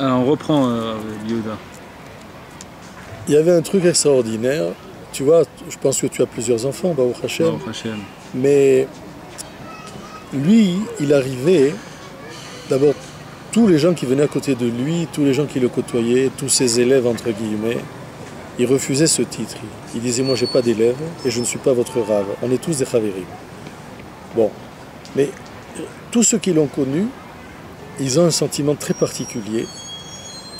Alors on reprend Yehuda. Il y avait un truc extraordinaire. Tu vois, je pense que tu as plusieurs enfants, Baruch Hashem. Baruch Hashem. Mais lui, il arrivait, d'abord, tous les gens qui venaient à côté de lui, tous les gens qui le côtoyaient, tous ses élèves, entre guillemets, ils refusaient ce titre. Il disait, moi, j'ai pas d'élèves et je ne suis pas votre rave. On est tous des chavérim. Bon, mais tous ceux qui l'ont connu, ils ont un sentiment très particulier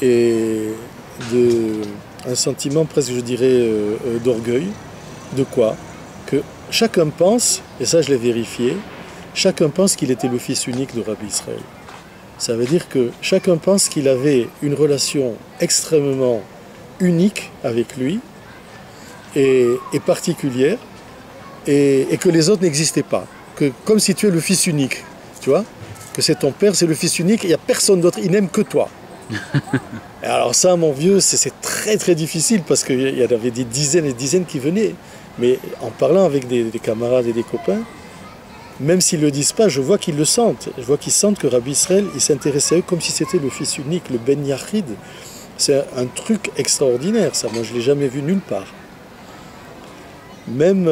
et un sentiment presque, je dirais, d'orgueil. De quoi? Que chacun pense, et ça je l'ai vérifié, chacun pense qu'il était le fils unique de Rabbi Israël. Ça veut dire que chacun pense qu'il avait une relation extrêmement unique avec lui et particulière et que les autres n'existaient pas. Que, comme si tu es le fils unique, tu vois, que c'est ton père, c'est le fils unique, il n'y a personne d'autre, il n'aime que toi. Et alors ça, mon vieux, c'est très très difficile parce qu'il y avait des dizaines et des dizaines qui venaient. Mais en parlant avec des camarades et des copains, même s'ils ne le disent pas, je vois qu'ils le sentent. Je vois qu'ils sentent que Rabbi Israël, il s'intéressait à eux comme si c'était le fils unique, le Ben Yachid. C'est un truc extraordinaire, ça. Moi, je ne l'ai jamais vu nulle part. Même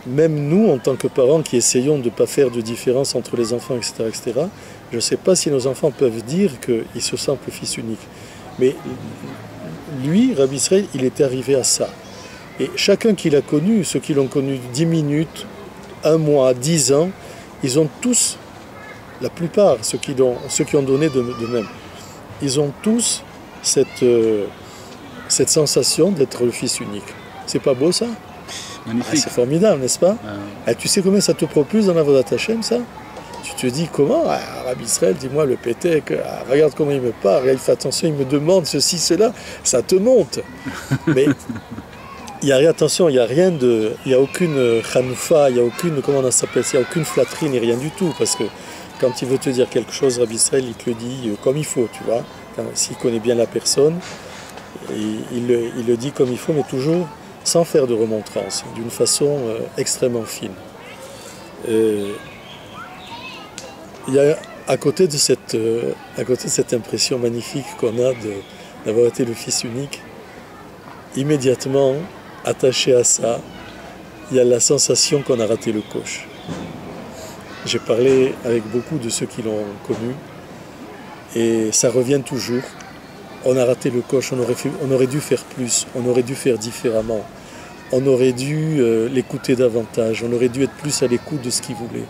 nous, en tant que parents qui essayons de ne pas faire de différence entre les enfants, etc., je ne sais pas si nos enfants peuvent dire qu'ils se sentent le fils unique. Mais lui, Rabbi Israël, il était arrivé à ça. Et chacun qui l'a connu, ceux qui l'ont connu 10 minutes, 1 mois, 10 ans, ils ont tous, la plupart, ceux qui ont donné de même, ils ont tous cette sensation d'être le fils unique. C'est pas beau ça? Magnifique. C'est formidable, n'est-ce pas? Et tu sais combien ça te propulse dans la Avodat Hashem, ça? Tu te dis comment? Rabbi Israël, dis-moi le pétek, regarde comment il me parle, il fait attention, il me demande ceci, cela, ça te monte. Mais il y a rien, attention, il n'y a aucune chanoufa, il n'y a aucune, comment on s'appelle, il n'y a aucune flatterie, ni rien du tout, parce que quand il veut te dire quelque chose, Rabbi Israël, il te le dit comme il faut, tu vois. S'il connaît bien la personne, il le dit comme il faut, mais toujours sans faire de remontrance, d'une façon extrêmement fine. Il y a à côté de cette impression magnifique qu'on a d'avoir été le fils unique, immédiatement attaché à ça, il y a la sensation qu'on a raté le coche. J'ai parlé avec beaucoup de ceux qui l'ont connu et ça revient toujours. On a raté le coche, on aurait dû faire plus, on aurait dû faire différemment, on aurait dû l'écouter davantage, on aurait dû être plus à l'écoute de ce qu'il voulait.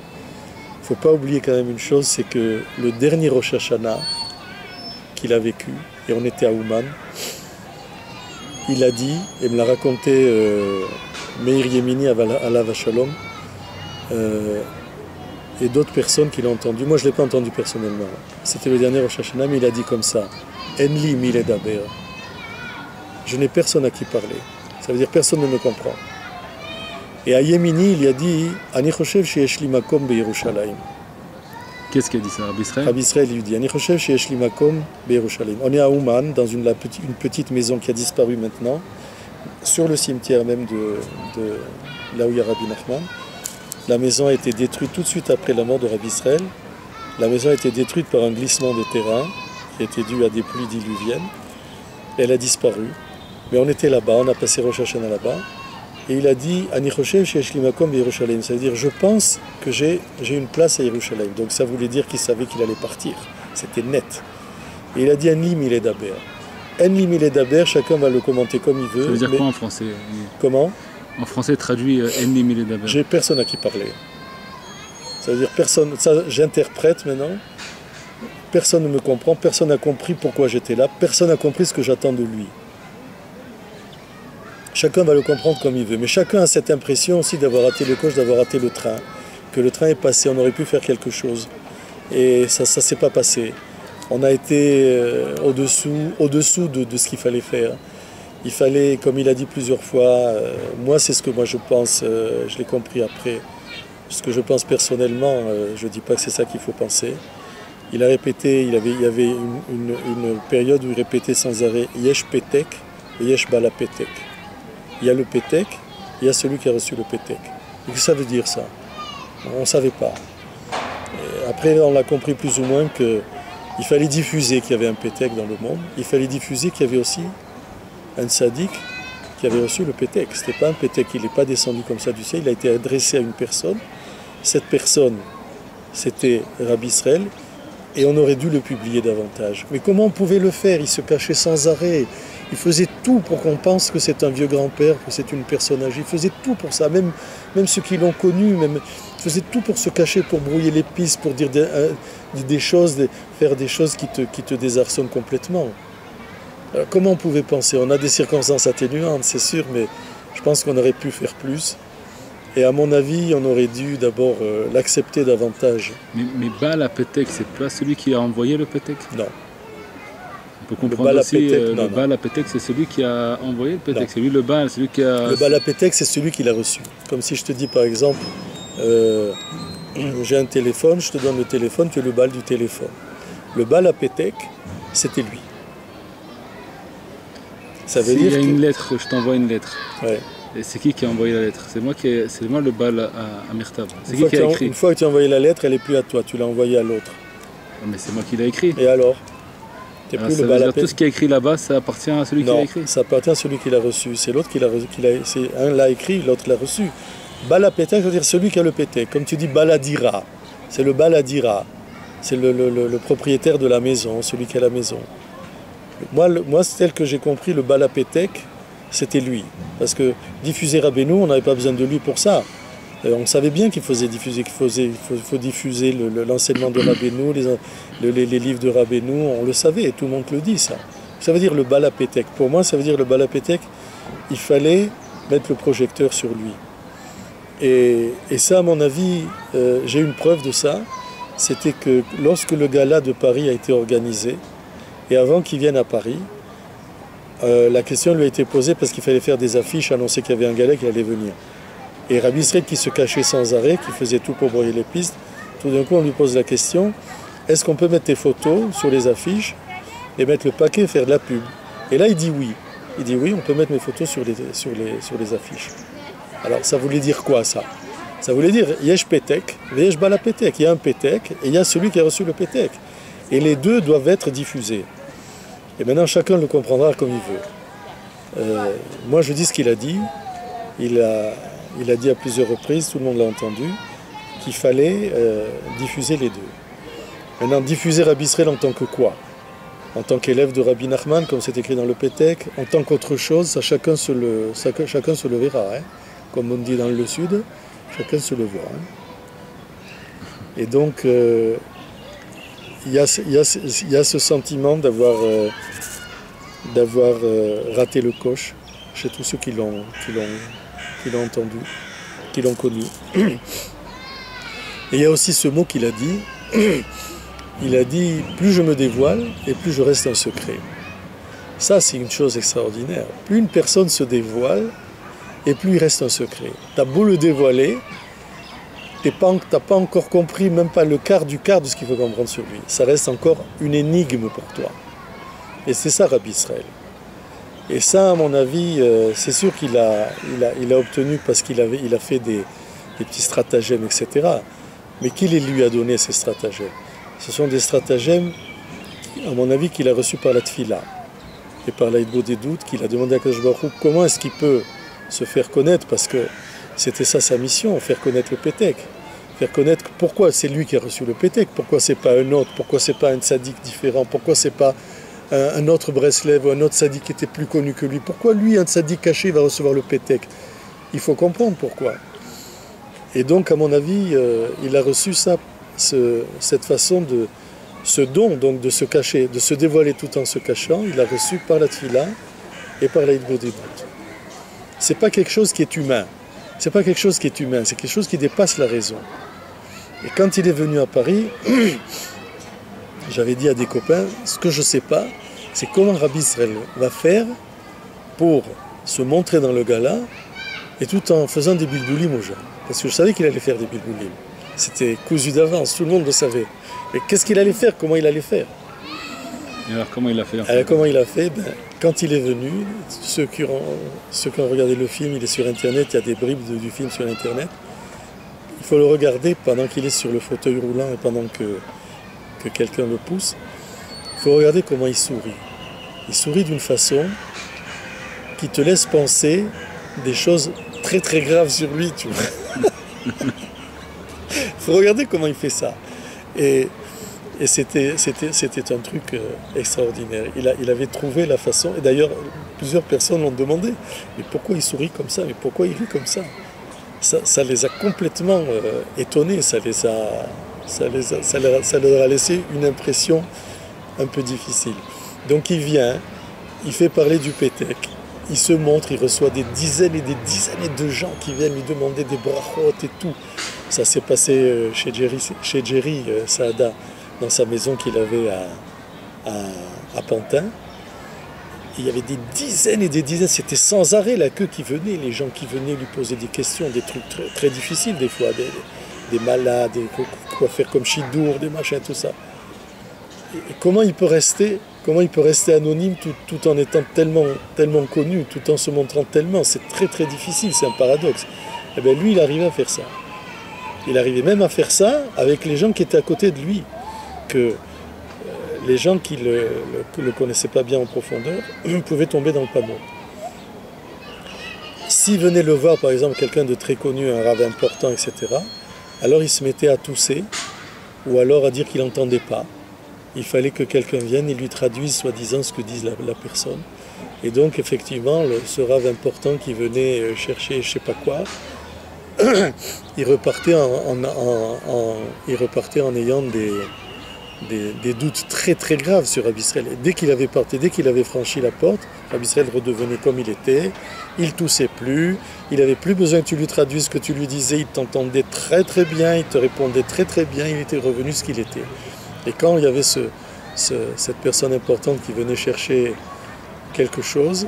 Il ne faut pas oublier quand même une chose, c'est que le dernier Rosh Hashanah qu'il a vécu, et on était à Ouman, il a dit, et me l'a raconté Meir Yemini Alav Shalom, et d'autres personnes qui l'ont entendu. Moi je ne l'ai pas entendu personnellement. C'était le dernier Rosh Hashanah, mais il a dit comme ça. Enli mile daber. Je n'ai personne à qui parler. Ça veut dire personne ne me comprend. Et à Yemini, il a dit Ani choshev sheyesh li makom beYerushalayim. Qu'est-ce qu'il a dit ça, Rabbi Israël? Rabbi Israël lui dit Ani choshev sheyesh li makom beYerushalayim. On est à Ouman, dans une petite maison qui a disparu maintenant, sur le cimetière même de là où il y a Rabbi Nachman. La maison a été détruite tout de suite après la mort de Rabbi Israël. La maison a été détruite par un glissement de terrain qui a été dû à des pluies diluviennes. Elle a disparu. Mais on était là-bas, on a passé Rosh Hashanah là-bas. Et il a dit Ani choshev sheyesh li makom beYerushalayim. Ça veut dire je pense que j'ai une place à Yerushalayim. Donc ça voulait dire qu'il savait qu'il allait partir. C'était net. Et il a dit Enli mile daber. Enli mile daber, chacun va le commenter comme il veut. Ça veut dire quoi en français? Comment? En français traduit Enli mile daber. J'ai personne à qui parler. Ça veut dire personne. Ça, j'interprète maintenant. Personne ne me comprend, personne n'a compris pourquoi j'étais là, personne n'a compris ce que j'attends de lui. Chacun va le comprendre comme il veut, mais chacun a cette impression aussi d'avoir raté le coche, d'avoir raté le train, que le train est passé, on aurait pu faire quelque chose. Et ça ne s'est pas passé. On a été au-dessous de ce qu'il fallait faire. Il fallait, comme il a dit plusieurs fois, moi c'est ce que moi je pense, je l'ai compris après, ce que je pense personnellement, je ne dis pas que c'est ça qu'il faut penser. Il a répété, il y avait une période où il répétait sans arrêt Yesh Petek et Yesh Bala Petek. Il y a le Petek, il y a celui qui a reçu le Petek. Et qu'est-ce que ça veut dire ça? On ne savait pas. Et après, on l'a compris plus ou moins que Il fallait diffuser qu'il y avait un pétek dans le monde. Il fallait diffuser qu'il y avait aussi un tzaddik qui avait reçu le pétek. Ce n'était pas un pétek, il n'est pas descendu comme ça du ciel, il a été adressé à une personne. Cette personne, c'était Rabbi Israël, et on aurait dû le publier davantage. Mais comment on pouvait le faire? Il se cachait sans arrêt. Il faisait tout pour qu'on pense que c'est un vieux grand-père, que c'est une personne âgée. Il faisait tout pour ça, même ceux qui l'ont connu, il faisait tout pour se cacher, pour brouiller les pistes, pour dire des choses, faire des choses qui te désarçonnent complètement. Alors, comment on pouvait penser? On a des circonstances atténuantes, c'est sûr, mais je pense qu'on aurait pu faire plus. Et à mon avis, on aurait dû d'abord l'accepter davantage. Mais Baal HaPetek, c'est pas celui qui a envoyé le Petek? Non. On peut comprendre aussi, le Baal HaPetek, c'est celui qui a envoyé le Petek. C'est lui le Baal, celui qui a... Le Baal HaPetek, c'est celui qui l'a reçu. Comme si je te dis par exemple, j'ai un téléphone, je te donne le téléphone, tu es le Baal du téléphone. Le Baal HaPetek, c'était lui. Ça veut dire qu'il y a une lettre, je t'envoie une lettre. Ouais. Et c'est qui a envoyé la lettre? C'est moi le Baal à Mirtab. C'est qui a écrit? Une fois que tu as envoyé la lettre, elle n'est plus à toi, tu l'as envoyée à l'autre. Mais c'est moi qui l'ai écrit. Et alors? T'es plus le Baal HaPetek. Tout ce qui est écrit là-bas, ça appartient à celui qui l'a écrit? Non, ça appartient à celui qui l'a reçu. C'est l'autre qui l'a reçu. Un l'a écrit, l'autre l'a reçu. Baal HaPetek, ça veut dire celui qui a le pétek. Comme tu dis, Baladira. C'est le Baladira. C'est le propriétaire de la maison, celui qui a la maison. Moi, tel que j'ai compris, le Baal HaPetek, c'était lui. Parce que diffuser Rabbeinu, on n'avait pas besoin de lui pour ça. On savait bien qu'il faut diffuser l'enseignement de Rabbeinu, les livres de Rabbeinu, on le savait, tout le monde le dit ça. Ça veut dire le Baal HaPetek. Pour moi, ça veut dire le Baal HaPetek, il fallait mettre le projecteur sur lui. Et ça, à mon avis, j'ai une preuve de ça, c'était que lorsque le gala de Paris a été organisé, et avant qu'il vienne à Paris, la question lui a été posée parce qu'il fallait faire des affiches, annoncer qu'il y avait un gala qui allait venir. Et Rabbi Israël qui se cachait sans arrêt, qui faisait tout pour brouiller les pistes, tout d'un coup on lui pose la question, est-ce qu'on peut mettre tes photos sur les affiches et mettre le paquet et faire de la pub? Et là il dit oui. Il dit oui, on peut mettre mes photos sur les affiches. Alors ça voulait dire quoi ça? Ça voulait dire Yesh Petek, Yesh Baal HaPetek. Il y a un Petek et il y a celui qui a reçu le Petek. Et les deux doivent être diffusés. Et maintenant chacun le comprendra comme il veut. Moi je dis ce qu'il a dit. Il a dit à plusieurs reprises, tout le monde l'a entendu, qu'il fallait diffuser les deux. Maintenant, diffuser Rabbi Israël en tant que quoi? En tant qu'élève de Rabbi Nachman, comme c'est écrit dans le Petek, en tant qu'autre chose, ça, chacun se le verra. Hein. Comme on dit dans le Sud, chacun se le voit. Hein. Et donc, il y a ce sentiment d'avoir raté le coche chez tous ceux qui l'ont entendu, qui l'ont connu. Et il y a aussi ce mot qu'il a dit, il a dit « plus je me dévoile et plus je reste un secret ». Ça, c'est une chose extraordinaire. Plus une personne se dévoile et plus il reste un secret. Tu as beau le dévoiler, tu n'as pas encore compris même pas le quart du quart de ce qu'il faut comprendre sur lui. Ça reste encore une énigme pour toi. Et c'est ça Rabbi Israël. Et ça, à mon avis, c'est sûr qu'il a obtenu parce qu'il a fait des petits stratagèmes, etc. Mais qui les lui a donné, ces stratagèmes? Ce sont des stratagèmes, à mon avis, qu'il a reçus par la Tfila et par la Hidbo des doutes, qu'il a demandé à Kadosh Baruch Hu comment est-ce qu'il peut se faire connaître, parce que c'était ça sa mission, faire connaître le Petek. Faire connaître pourquoi c'est lui qui a reçu le Petek, pourquoi c'est pas un autre, pourquoi c'est pas un tzaddik différent, pourquoi c'est pas un autre Breslev ou un autre tzaddik qui était plus connu que lui. Pourquoi lui, un tzaddik caché, va recevoir le Petek? Il faut comprendre pourquoi. Et donc, à mon avis, il a reçu ça, cette façon de, ce don, donc de se cacher, de se dévoiler tout en se cachant, il l'a reçu par la Tfila et par la Hidbo des doutes. C'est pas quelque chose qui est humain. C'est pas quelque chose qui est humain, c'est quelque chose qui dépasse la raison. Et quand il est venu à Paris, j'avais dit à des copains, ce que je ne sais pas, c'est comment Rabbi Israël va faire pour se montrer dans le gala et tout en faisant des bilboulim aux gens. Parce que je savais qu'il allait faire des bilboulim. C'était cousu d'avance, tout le monde le savait. Mais qu'est-ce qu'il allait faire? Comment il allait faire? Et alors comment il a fait? Alors comment il a fait? Quand il est venu, ceux qui ont regardé le film, il est sur Internet, il y a des bribes du film sur Internet. Il faut le regarder pendant qu'il est sur le fauteuil roulant et pendant que quelqu'un le pousse. faut regarder comment il sourit. Il sourit d'une façon qui te laisse penser des choses très très graves sur lui, tu vois. Faut regarder comment il fait ça. Et c'était un truc extraordinaire. Il avait trouvé la façon, et d'ailleurs plusieurs personnes l'ont demandé, mais pourquoi il sourit comme ça, mais pourquoi il rit comme ça, ça les a complètement étonnés, ça leur a laissé une impression un peu difficile. Donc il vient, il fait parler du Pétek, il se montre, il reçoit des dizaines et des dizaines de gens qui viennent lui demander des brachot et tout. Ça s'est passé chez Jerry Saada, dans sa maison qu'il avait à Pantin. Il y avait des dizaines et des dizaines, c'était sans arrêt la queue qui venait, les gens qui venaient lui poser des questions, des trucs très, très difficiles des fois, des malades, quoi faire comme Chidour, des machins, tout ça. Et comment il peut rester anonyme tout en étant tellement connu, tout en se montrant tellement, c'est très très difficile, c'est un paradoxe. Et bien lui, il arrivait à faire ça. Il arrivait même à faire ça avec les gens qui étaient à côté de lui, que les gens qui ne le connaissaient pas bien en profondeur pouvaient tomber dans le panneau. S'il venait le voir, par exemple, quelqu'un de très connu, un rave important, etc., alors il se mettait à tousser, ou alors à dire qu'il n'entendait pas. Il fallait que quelqu'un vienne et lui traduise, soi-disant, ce que dit la personne. Et donc, effectivement, ce rave important qui venait chercher je ne sais pas quoi, il repartait en ayant des doutes très très graves sur Rabbi Israël. Et dès qu'il avait franchi la porte, Rabbi Israël redevenait comme il était, il toussait plus, il n'avait plus besoin que tu lui traduises ce que tu lui disais, il t'entendait très très bien, il te répondait très très bien, il était revenu ce qu'il était. Et quand il y avait cette personne importante qui venait chercher quelque chose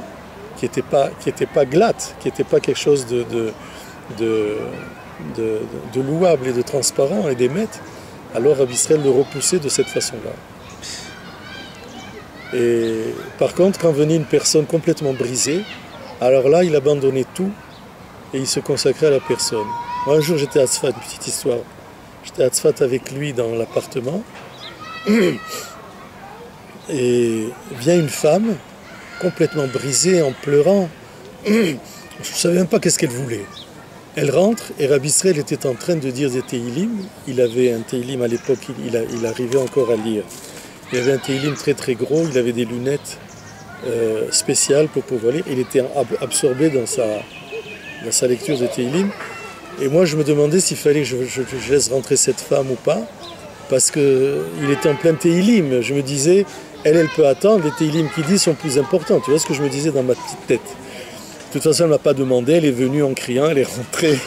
qui n'était pas glatte, qui n'était pas quelque chose de louable et de transparent et d'émettre, alors Rabbi Israël le repoussait de cette façon-là. Et par contre, quand venait une personne complètement brisée, alors là, il abandonnait tout et il se consacrait à la personne. Moi, un jour, j'étais à Tzfat, une petite histoire. J'étais à Tzfat avec lui dans l'appartement et vient une femme complètement brisée, en pleurant. Je ne savais même pas qu'est-ce qu'elle voulait. Elle rentre et Rabbi Israël était en train de dire des Teilim. Il avait un Teilim à l'époque, il arrivait encore à lire. Il avait un Teilim très très gros, il avait des lunettes spéciales pour pouvoir lire. Il était absorbé dans sa lecture de Teilim. Et moi je me demandais s'il fallait que je laisse rentrer cette femme ou pas, parce qu'il était en plein Teilim. Je me disais, elle peut attendre, les Teilim qu'il dit sont plus importants. Tu vois ce que je me disais dans ma petite tête. De toute façon, elle ne m'a pas demandé, elle est venue en criant, elle est rentrée.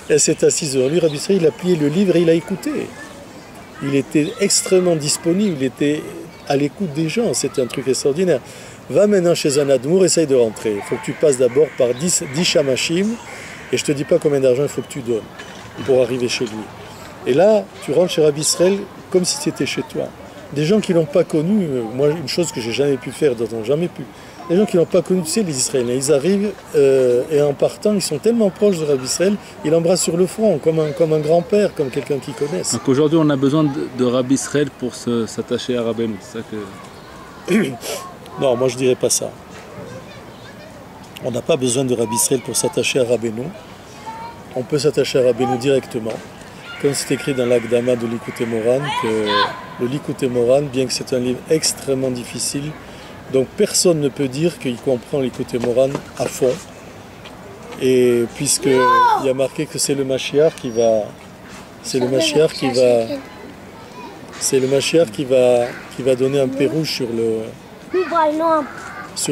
Elle s'est assise devant lui. Rabbi Israël, il a plié le livre et il a écouté. Il était extrêmement disponible, il était à l'écoute des gens, c'était un truc extraordinaire. Va maintenant chez un admour, essaye de rentrer. Il faut que tu passes d'abord par 10 shamashim, et je ne te dis pas combien d'argent il faut que tu donnes pour arriver chez lui. Et là, tu rentres chez Rabbi Israël comme si c'était chez toi. Des gens qui ne l'ont pas connu, moi, une chose que j'ai jamais pu faire, d'autres n'ont jamais pu. Les gens qui n'ont pas connu, tu sais, les Israéliens, ils arrivent et en partant, ils sont tellement proches de Rabbi Israël, ils l'embrassent sur le front, comme un grand-père, comme quelqu'un qu'ils connaissent. Donc aujourd'hui, on a besoin de Rabbi Israël pour s'attacher à Rabbeinu, c'est ça que... Non, moi je ne dirais pas ça. On n'a pas besoin de Rabbi Israël pour s'attacher à Rabbeinu. On peut s'attacher à Rabbeinu directement. Comme c'est écrit dans l'Akdama de Likutei Moharan, que le Likutei Moharan, bien que c'est un livre extrêmement difficile, donc personne ne peut dire qu'il comprend Likutei Moharan à fond. Et puisqu'il y a marqué que c'est le Mashiach qui va... C'est le Mashiach qui va donner un pérouge sur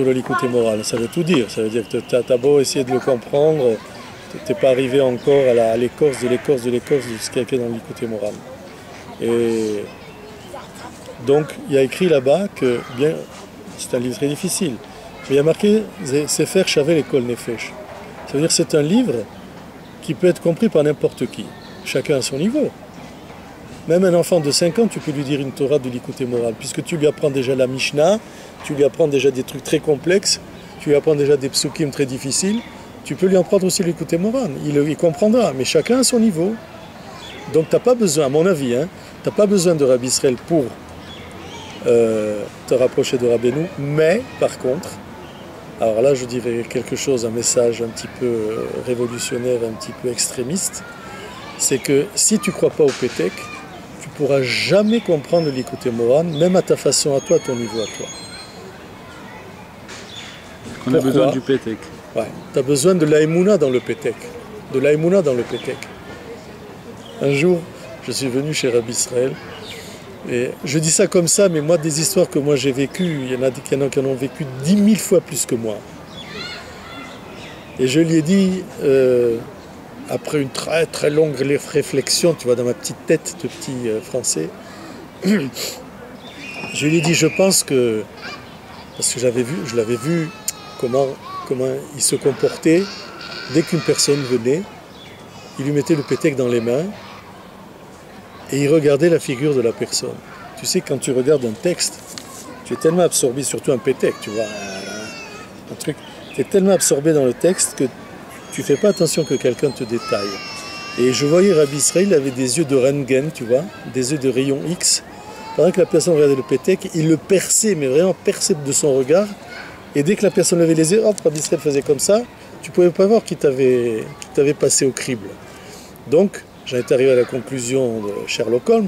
le Likutei Moharan. Ça veut tout dire. Ça veut dire que tu as beau essayer de le comprendre, tu n'es pas arrivé encore à l'écorce de ce qu'il y a écrit dans le Likutei Moharan. Et donc il y a écrit là-bas que... bien. C'est un livre très difficile. Mais il y a marqué Sefer Shavel Ekol Nefesh. Ça veut dire que c'est un livre qui peut être compris par n'importe qui. Chacun à son niveau. Même un enfant de 5 ans, tu peux lui dire une Torah de Likutei Moharan, puisque tu lui apprends déjà la Mishnah, tu lui apprends déjà des trucs très complexes, tu lui apprends déjà des psukim très difficiles, tu peux lui apprendre aussi Likutei Moharan. Il comprendra, mais chacun à son niveau. Donc tu n'as pas besoin, à mon avis, tu n'as pas besoin de Rabbi Israël pour te rapprocher de Rabbeinu, mais par contre, alors là je dirais quelque chose, un message un petit peu révolutionnaire, un petit peu extrémiste, c'est que si tu ne crois pas au Pétek, tu ne pourras jamais comprendre l'Ikouté Moran, même à ta façon, à toi, à ton niveau à toi. On a besoin du Pétek. Ouais, tu as besoin de l'Aïmouna dans le Pétek. De l'Aïmouna dans le Pétek. Un jour, je suis venu chez Rabbi Israël, et je dis ça comme ça, mais moi, des histoires que moi j'ai vécues, il y en a qui en ont vécu 10 000 fois plus que moi. Et je lui ai dit, après une très très longue réflexion, tu vois, dans ma petite tête de petit français, je lui ai dit, je pense que, parce que je l'avais vu comment il se comportait, dès qu'une personne venait, il lui mettait le pétek dans les mains, et il regardait la figure de la personne. Tu sais, quand tu regardes un texte, tu es tellement absorbé, surtout un pétek, tu vois, un truc, tu es tellement absorbé dans le texte que tu ne fais pas attention que quelqu'un te détaille. Et je voyais Rabbi Israël, il avait des yeux de Röntgen, tu vois, des yeux de rayon X. Pendant que la personne regardait le pétek, il le perçait, mais vraiment perçait de son regard. Et dès que la personne levait les yeux, hop, Rabbi Israël faisait comme ça, tu ne pouvais pas voir qu'il t'avait passé au crible. Donc, j'en étais arrivé à la conclusion de Sherlock Holmes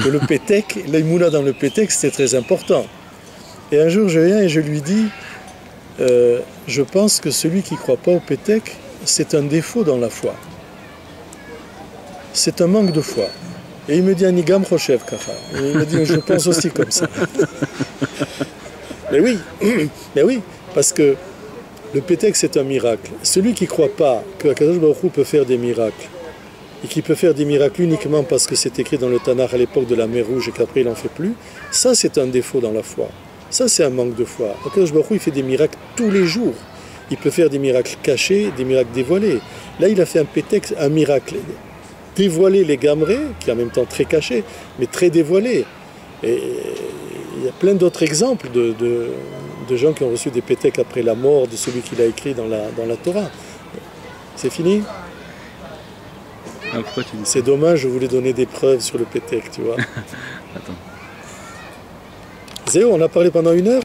que le pétek, l'Aïmouna dans le pétek, c'était très important. Et un jour, je viens et je lui dis, je pense que celui qui ne croit pas au pétek, c'est un défaut dans la foi. C'est un manque de foi. Et il me dit, Anigam Rochev Kacha. Et il me dit, je pense aussi comme ça. Mais oui, parce que le pétek, c'est un miracle. Celui qui ne croit pas que Akadosh Baruch Hu peut faire des miracles, et qui peut faire des miracles uniquement parce que c'est écrit dans le Tanakh à l'époque de la mer Rouge et qu'après il n'en fait plus, ça c'est un défaut dans la foi. Ça c'est un manque de foi. Akadosh Baruch Hu, il fait des miracles tous les jours. Il peut faire des miracles cachés, des miracles dévoilés. Là il a fait un pétek, un miracle dévoilé, les gamrés, qui est en même temps très caché, mais très dévoilé. Et il y a plein d'autres exemples de gens qui ont reçu des péteks après la mort de celui qui l'a écrit dans la Torah. C'est fini? Ah, c'est dommage, je voulais donner des preuves sur le pétek, tu vois. Attends. Zéo, on a parlé pendant 1 heure.